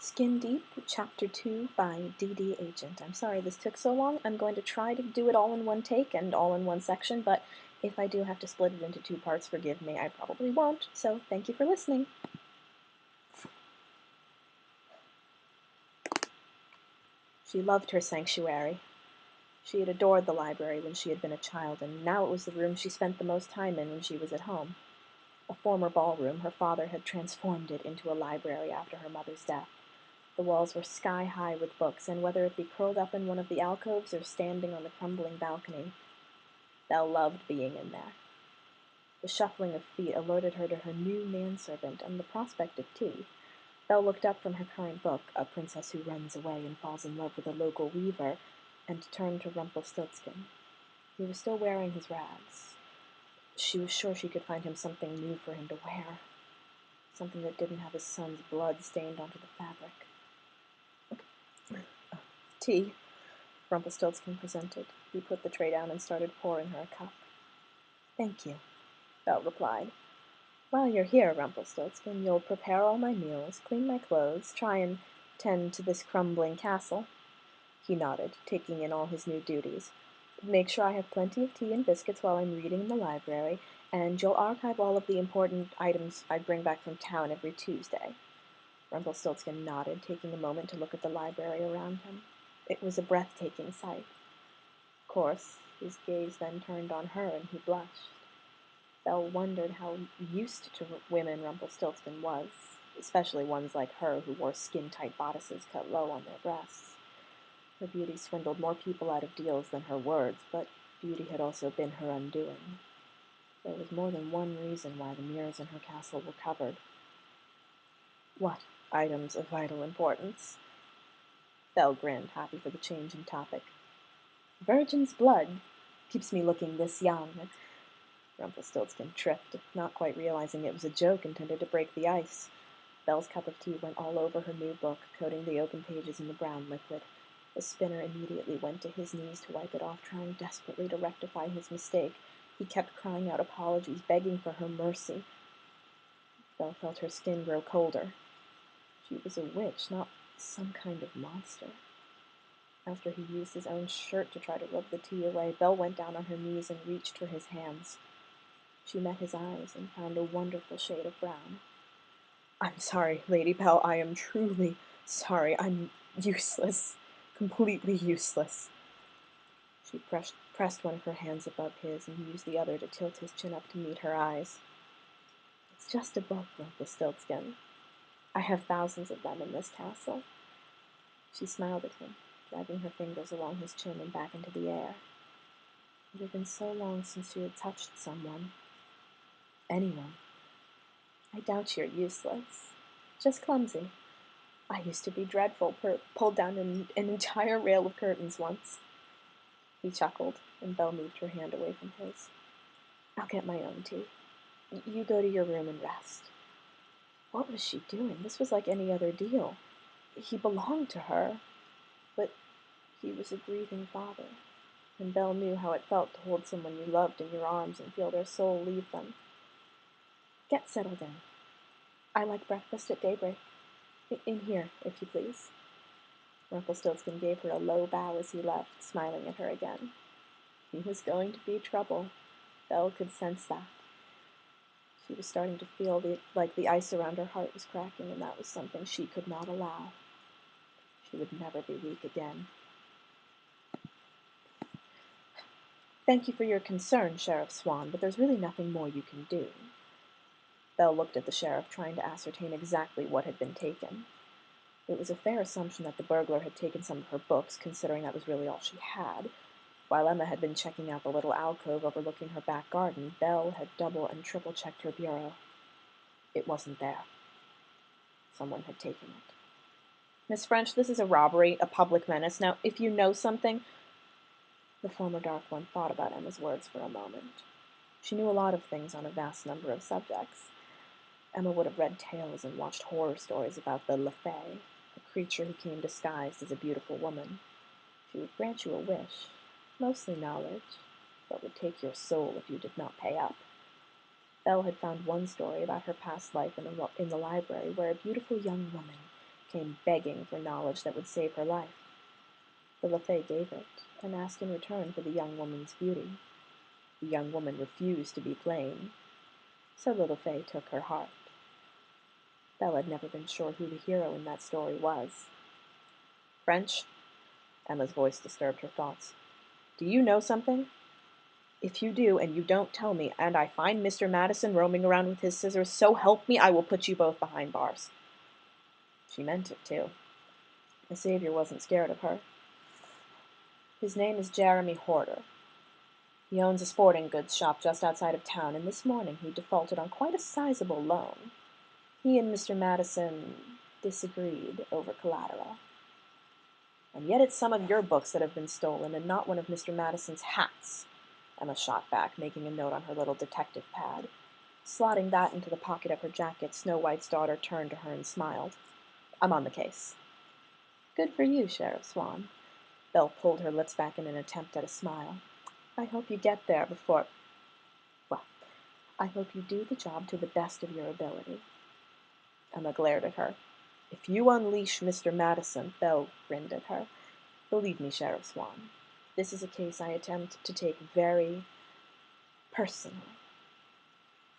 Skin Deep, Chapter 2 by Ddagent. I'm sorry this took so long. I'm going to try to do it all in one take and all in one section, but if I do have to split it into two parts, forgive me, I probably won't, so thank you for listening. She loved her sanctuary. She had adored the library when she had been a child, and now it was the room she spent the most time in when she was at home. A former ballroom, her father had transformed it into a library after her mother's death. The walls were sky-high with books, and whether it be curled up in one of the alcoves or standing on the crumbling balcony, Belle loved being in there. The shuffling of feet alerted her to her new manservant and the prospect of tea. Belle looked up from her current book, A Princess Who Runs Away and Falls in Love with a Local Weaver, and turned to Rumpelstiltskin. He was still wearing his rags. She was sure she could find him something new for him to wear, something that didn't have his son's blood stained onto the fabric. Tea, Rumpelstiltskin presented. He put the tray down and started pouring her a cup. Thank you, Belle replied. While you're here, Rumpelstiltskin, you'll prepare all my meals, clean my clothes, try and tend to this crumbling castle. He nodded, taking in all his new duties. Make sure I have plenty of tea and biscuits while I'm reading in the library, and you'll archive all of the important items I bring back from town every Tuesday. Rumpelstiltskin nodded, taking a moment to look at the library around him. It was a breathtaking sight. Of course, his gaze then turned on her, and he blushed. Belle wondered how used to women Rumpelstiltskin was, especially ones like her who wore skin-tight bodices cut low on their breasts. Her beauty swindled more people out of deals than her words, but beauty had also been her undoing. There was more than one reason why the mirrors in her castle were covered. What items of vital importance? Belle grinned, happy for the change in topic. Virgin's blood keeps me looking this young. Rumpelstiltskin tripped, not quite realizing it was a joke intended to break the ice. Belle's cup of tea went all over her new book, coating the open pages in the brown liquid. The spinner immediately went to his knees to wipe it off, trying desperately to rectify his mistake. He kept crying out apologies, begging for her mercy. Belle felt her skin grow colder. She was a witch, not some kind of monster. After he used his own shirt to try to rub the tea away, Belle went down on her knees and reached for his hands. She met his eyes and found a wonderful shade of brown. I'm sorry, Lady Belle, I am truly sorry. I'm useless. Completely useless. She pressed one of her hands above his and used the other to tilt his chin up to meet her eyes. It's just a book, Rumpelstiltskin. I have thousands of them in this castle. She smiled at him, dragging her fingers along his chin and back into the air. It had been so long since she had touched someone. Anyone. I doubt you're useless. Just clumsy. I used to be dreadful, pulled down an entire rail of curtains once. He chuckled, and Belle moved her hand away from his. I'll get my own tea. You go to your room and rest. What was she doing? This was like any other deal. He belonged to her, but he was a grieving father, and Belle knew how it felt to hold someone you loved in your arms and feel their soul leave them. Get settled in. I like breakfast at daybreak. In here, if you please. Rumpelstiltskin gave her a low bow as he left, smiling at her again. He was going to be trouble. Belle could sense that. She was starting to feel like the ice around her heart was cracking, and that was something she could not allow. She would never be weak again. Thank you for your concern, Sheriff Swan, but there's really nothing more you can do. Belle looked at the sheriff, trying to ascertain exactly what had been taken. It was a fair assumption that the burglar had taken some of her books, considering that was really all she had. While Emma had been checking out the little alcove overlooking her back garden, Belle had double and triple checked her bureau. It wasn't there. Someone had taken it. Miss French, this is a robbery, a public menace. Now, if you know something... The former Dark One thought about Emma's words for a moment. She knew a lot of things on a vast number of subjects. Emma would have read tales and watched horror stories about Belle Le Fay, a creature who came disguised as a beautiful woman. She would grant you a wish, mostly knowledge, but would take your soul if you did not pay up. Belle had found one story about her past life in the library where a beautiful young woman came begging for knowledge that would save her life. The Le Fay gave it, and asked in return for the young woman's beauty. The young woman refused to be plain, so the Le Fay took her heart. Belle had never been sure who the hero in that story was. French? Emma's voice disturbed her thoughts. Do you know something? If you do, and you don't tell me, and I find Mr. Madison roaming around with his scissors, so help me, I will put you both behind bars. She meant it, too. The savior wasn't scared of her. His name is Jeremy Horder. He owns a sporting goods shop just outside of town, and this morning he defaulted on quite a sizable loan. He and Mr. Madison disagreed over collateral. And yet it's some of your books that have been stolen, and not one of Mr. Madison's hats. Emma shot back, making a note on her little detective pad. Slotting that into the pocket of her jacket, Snow White's daughter turned to her and smiled. I'm on the case. Good for you, Sheriff Swan. Belle pulled her lips back in an attempt at a smile. I hope you get there before... Well, I hope you do the job to the best of your ability. Emma glared at her. If you unleash Mr. Madison, Belle grinned at her. Believe me, Sheriff Swan, this is a case I attempt to take very personally.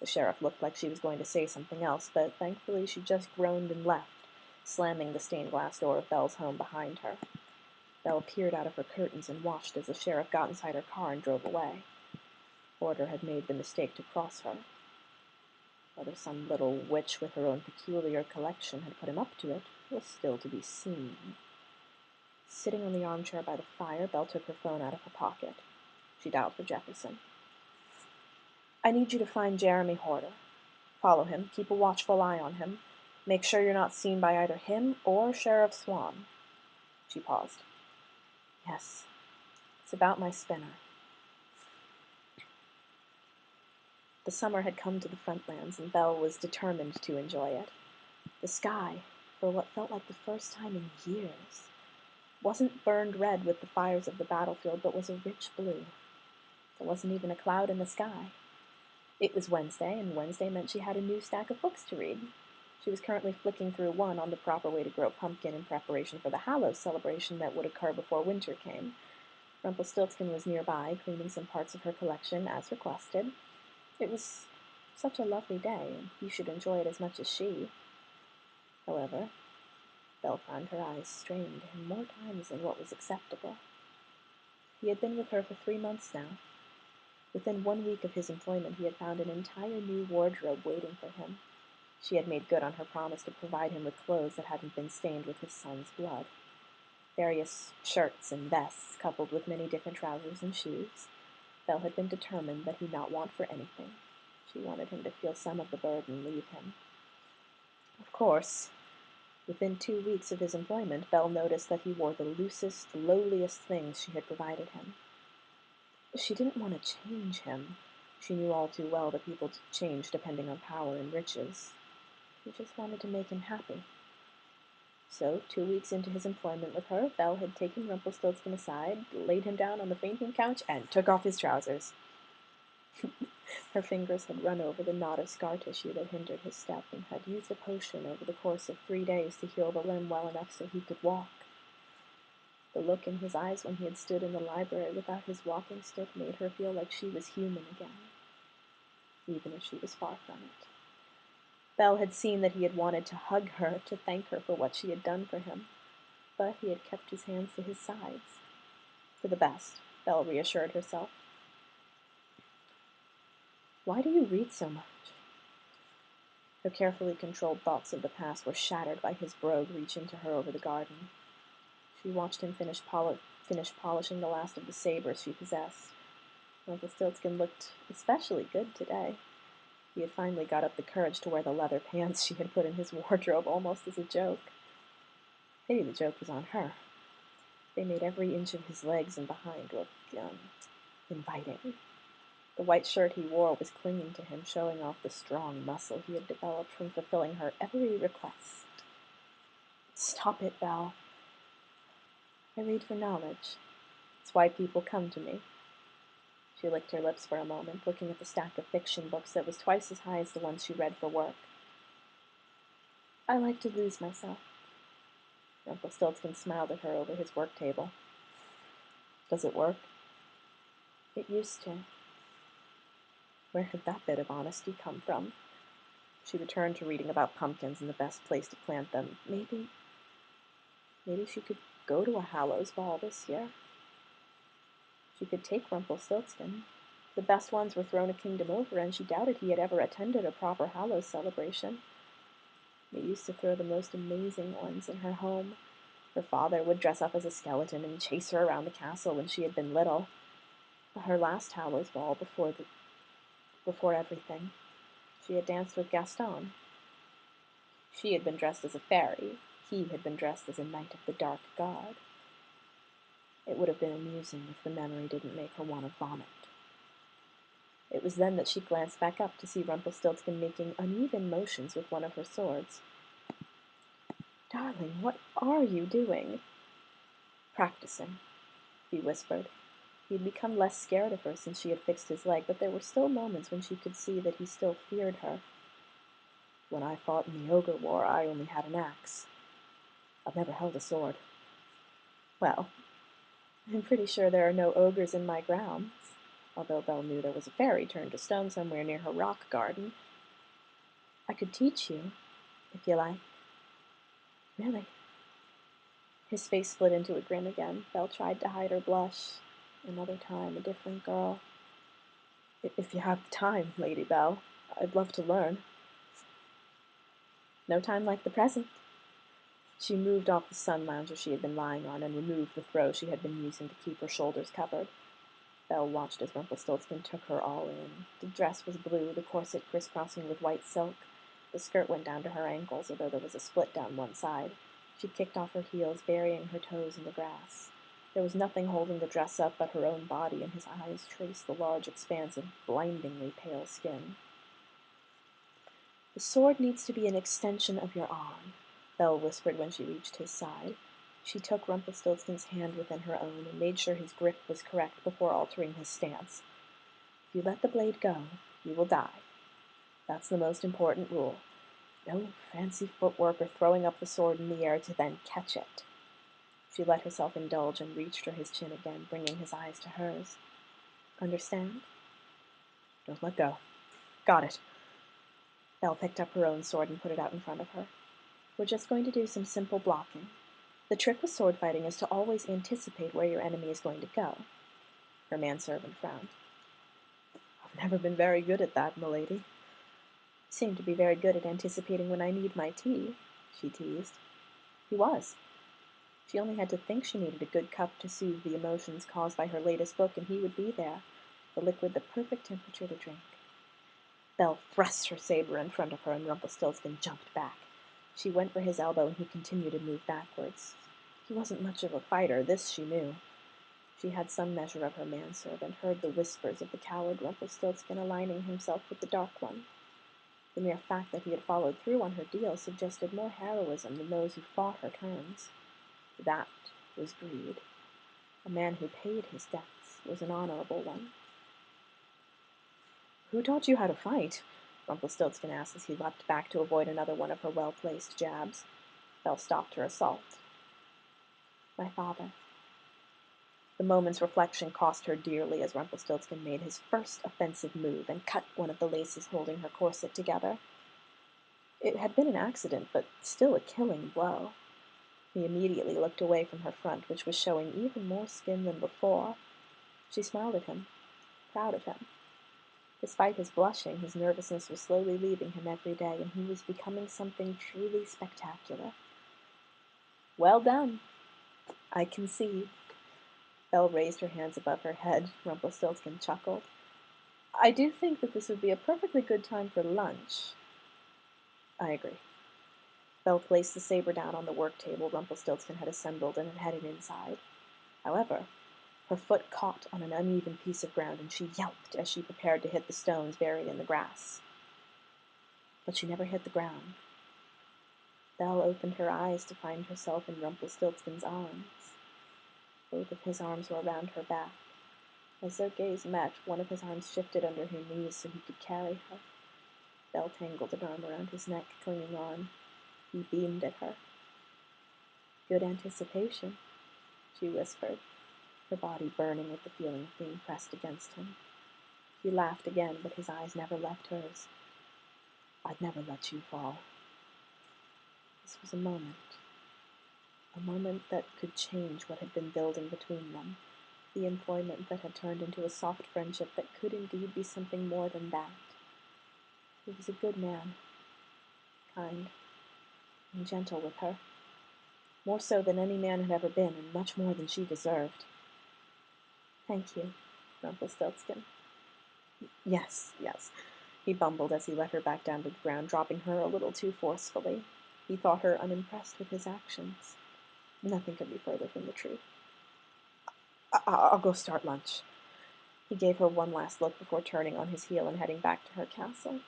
The sheriff looked like she was going to say something else, but thankfully she just groaned and left, slamming the stained glass door of Belle's home behind her. Belle peered out of her curtains and watched as the sheriff got inside her car and drove away. Porter had made the mistake to cross her. Whether some little witch with her own peculiar collection had put him up to it was still to be seen. Sitting on the armchair by the fire, Belle took her phone out of her pocket. She dialed for Jefferson. I need you to find Jeremy Horder. Follow him, keep a watchful eye on him. Make sure you're not seen by either him or Sheriff Swan. She paused. Yes, it's about my spinner. The summer had come to the Frontlands, and Belle was determined to enjoy it. The sky, for what felt like the first time in years, wasn't burned red with the fires of the battlefield, but was a rich blue. There wasn't even a cloud in the sky. It was Wednesday, and Wednesday meant she had a new stack of books to read. She was currently flicking through one on the proper way to grow pumpkin in preparation for the Hallows celebration that would occur before winter came. Rumpelstiltskin was nearby, cleaning some parts of her collection as requested. It was such a lovely day, and he should enjoy it as much as she. However, Belle found her eyes strained him more times than what was acceptable. He had been with her for 3 months now. Within 1 week of his employment, he had found an entire new wardrobe waiting for him. She had made good on her promise to provide him with clothes that hadn't been stained with his son's blood. Various shirts and vests, coupled with many different trousers and shoes. Belle had been determined that he not want for anything. She wanted him to feel some of the burden leave him. Of course, within 2 weeks of his employment, Belle noticed that he wore the loosest, lowliest things she had provided him. She didn't want to change him. She knew all too well that people change depending on power and riches. She just wanted to make him happy. So, 2 weeks into his employment with her, Belle had taken Rumpelstiltskin aside, laid him down on the fainting couch, and took off his trousers. Her fingers had run over the knot of scar tissue that hindered his step, and had used a potion over the course of 3 days to heal the limb well enough so he could walk. The look in his eyes when he had stood in the library without his walking stick made her feel like she was human again, even if she was far from it. Belle had seen that he had wanted to hug her, to thank her for what she had done for him, but he had kept his hands to his sides. For the best, Belle reassured herself. Why do you read so much? Her carefully controlled thoughts of the past were shattered by his brogue reaching to her over the garden. She watched him finish polishing the last of the sabers she possessed. Rumpelstiltskin looked especially good today. He had finally got up the courage to wear the leather pants she had put in his wardrobe almost as a joke. Maybe the joke was on her. They made every inch of his legs and behind look, inviting. The white shirt he wore was clinging to him, showing off the strong muscle he had developed from fulfilling her every request. Stop it, Belle. I read for knowledge. It's why people come to me. She licked her lips for a moment, looking at the stack of fiction books that was twice as high as the ones she read for work. I like to lose myself. Rumpelstiltskin smiled at her over his work table. Does it work? It used to. Where had that bit of honesty come from? She returned to reading about pumpkins and the best place to plant them. Maybe she could go to a Hallows Ball this year. She could take Rumpelstiltskin. The best ones were thrown a kingdom over, and she doubted he had ever attended a proper Hallows celebration. They used to throw the most amazing ones in her home. Her father would dress up as a skeleton and chase her around the castle when she had been little. But her last Hallows Ball, before everything, she had danced with Gaston. She had been dressed as a fairy. He had been dressed as a knight of the dark god. It would have been amusing if the memory didn't make her want to vomit. It was then that she glanced back up to see Rumpelstiltskin making uneven motions with one of her swords. "Darling, what are you doing?" "Practicing," he whispered. He had become less scared of her since she had fixed his leg, but there were still moments when she could see that he still feared her. "When I fought in the Ogre War, I only had an axe. I've never held a sword." "Well, I'm pretty sure there are no ogres in my grounds," although Belle knew there was a fairy turned to stone somewhere near her rock garden. "I could teach you, if you like." "Really?" His face split into a grin again. Belle tried to hide her blush. Another time, a different girl. "If you have the time, Lady Belle, I'd love to learn." "No time like the present." She moved off the sun lounger she had been lying on and removed the throw she had been using to keep her shoulders covered. Belle watched as Rumpelstiltskin took her all in. The dress was blue, the corset crisscrossing with white silk. The skirt went down to her ankles, although there was a split down one side. She kicked off her heels, burying her toes in the grass. There was nothing holding the dress up but her own body, and his eyes traced the large expanse of blindingly pale skin. "The sword needs to be an extension of your arm," Belle whispered when she reached his side. She took Rumpelstiltskin's hand within her own and made sure his grip was correct before altering his stance. "If you let the blade go, you will die. That's the most important rule. No fancy footwork or throwing up the sword in the air to then catch it." She let herself indulge and reached for his chin again, bringing his eyes to hers. "Understand?" "Don't let go." "Got it." Belle picked up her own sword and put it out in front of her. "We're just going to do some simple blocking. The trick with sword fighting is to always anticipate where your enemy is going to go." Her manservant frowned. "I've never been very good at that, milady." "You seem to be very good at anticipating when I need my tea," she teased. He was. She only had to think she needed a good cup to soothe the emotions caused by her latest book, and he would be there, the liquid the perfect temperature to drink. Belle thrust her saber in front of her, and Rumpelstiltskin jumped back. She went for his elbow, and he continued to move backwards. He wasn't much of a fighter, this she knew. She had some measure of her manservant, heard the whispers of the coward Rumpelstiltskin aligning himself with the Dark One. The mere fact that he had followed through on her deal suggested more heroism than those who fought her turns. That was greed. A man who paid his debts was an honorable one. "Who taught you how to fight?" Rumpelstiltskin asked as he leapt back to avoid another one of her well-placed jabs. Belle stopped her assault. "My father." The moment's reflection cost her dearly as Rumpelstiltskin made his first offensive move and cut one of the laces holding her corset together. It had been an accident, but still a killing blow. He immediately looked away from her front, which was showing even more skin than before. She smiled at him, proud of him. Despite his blushing, his nervousness was slowly leaving him every day, and he was becoming something truly spectacular. "Well done. I concede." Belle raised her hands above her head. Rumpelstiltskin chuckled. "I do think that this would be a perfectly good time for lunch." "I agree." Belle placed the saber down on the work table Rumpelstiltskin had assembled and headed inside. However, her foot caught on an uneven piece of ground, and she yelped as she prepared to hit the stones buried in the grass. But she never hit the ground. Belle opened her eyes to find herself in Rumpelstiltskin's arms. Both of his arms were around her back. As their gaze met, one of his arms shifted under her knees so he could carry her. Belle tangled an arm around his neck, clinging on. He beamed at her. Good anticipation, she whispered, her body burning with the feeling of being pressed against him. He laughed again, but his eyes never left hers. I'd never let you fall. This was a moment that could change what had been building between them, the employment that had turned into a soft friendship that could indeed be something more than that. He was a good man, kind and gentle with her, more so than any man had ever been, and much more than she deserved. Thank you, Rumpelstiltskin. Yes, he bumbled as he let her back down to the ground, dropping her a little too forcefully. He thought her unimpressed with his actions. Nothing could be further from the truth. I'll go start lunch. He gave her one last look before turning on his heel and heading back to her castle.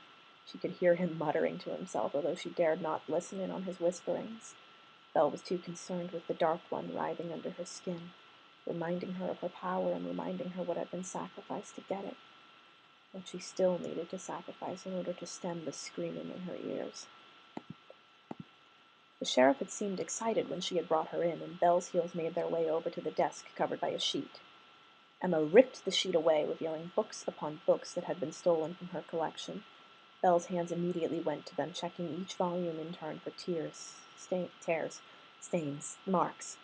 She could hear him muttering to himself, although she dared not listen in on his whisperings. Belle was too concerned with the Dark One writhing under her skin, reminding her of her power and reminding her what had been sacrificed to get it, what she still needed to sacrifice in order to stem the screaming in her ears. The sheriff had seemed excited when she had brought her in, and Belle's heels made their way over to the desk covered by a sheet. Emma ripped the sheet away, revealing books upon books that had been stolen from her collection. Belle's hands immediately went to them, checking each volume in turn for tears, tears, stains, marks.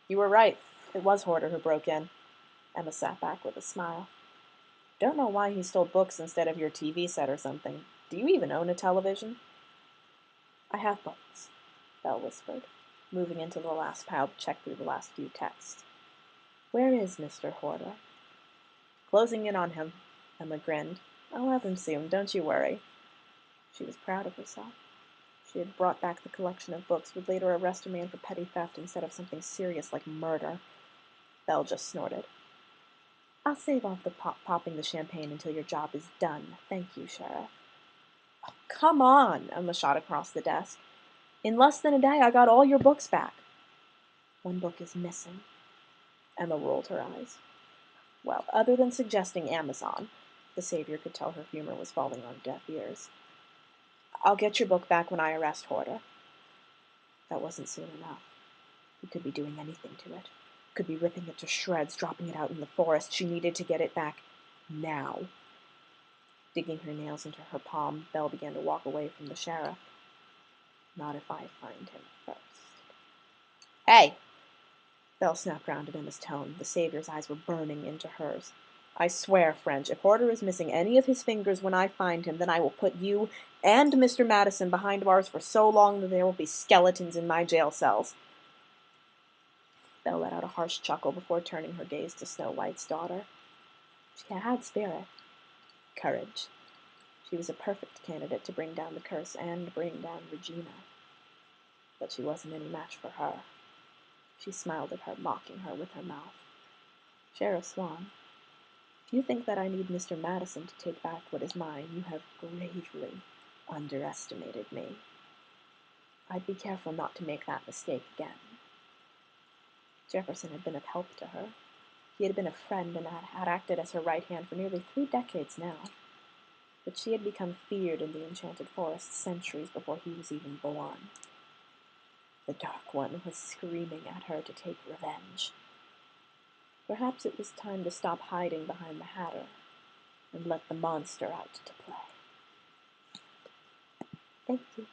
You were right. It was Horder who broke in. Emma sat back with a smile. Don't know why he stole books instead of your TV set or something. Do you even own a television? I have books, Belle whispered, moving into the last pile to check through the last few texts. Where is Mr. Horder? Closing in on him, Emma grinned. I'll have him soon, don't you worry. She was proud of herself. She had brought back the collection of books, would later arrest a man for petty theft instead of something serious like murder. Belle just snorted. I'll save off the popping the champagne until your job is done. Thank you, Sheriff. Oh, come on, Emma shot across the desk. In less than a day, I got all your books back. One book is missing. Emma rolled her eyes. Well, other than suggesting Amazon, the Savior could tell her humor was falling on deaf ears. I'll get your book back when I arrest Horder. That wasn't soon enough. He could be doing anything to it. Could be ripping it to shreds, dropping it out in the forest. She needed to get it back now. Digging her nails into her palm, Belle began to walk away from the sheriff. Not if I find him first. Hey! Belle snapped round at Emma's tone. The Savior's eyes were burning into hers. I swear, French, if Horder is missing any of his fingers when I find him, then I will put you and Mr. Madison behind bars for so long that there will be skeletons in my jail cells. Belle let out a harsh chuckle before turning her gaze to Snow White's daughter. She had spirit, courage. She was a perfect candidate to bring down the curse and bring down Regina. But she wasn't any match for her. She smiled at her, mocking her with her mouth. Sheriff Swan, if you think that I need Mr. Madison to take back what is mine, you have gravely underestimated me. I'd be careful not to make that mistake again. Jefferson had been of help to her. He had been a friend and had acted as her right hand for nearly 3 decades now. But she had become feared in the Enchanted Forest centuries before he was even born. The Dark One was screaming at her to take revenge. Perhaps it was time to stop hiding behind the Hatter and let the monster out to play. Thank you.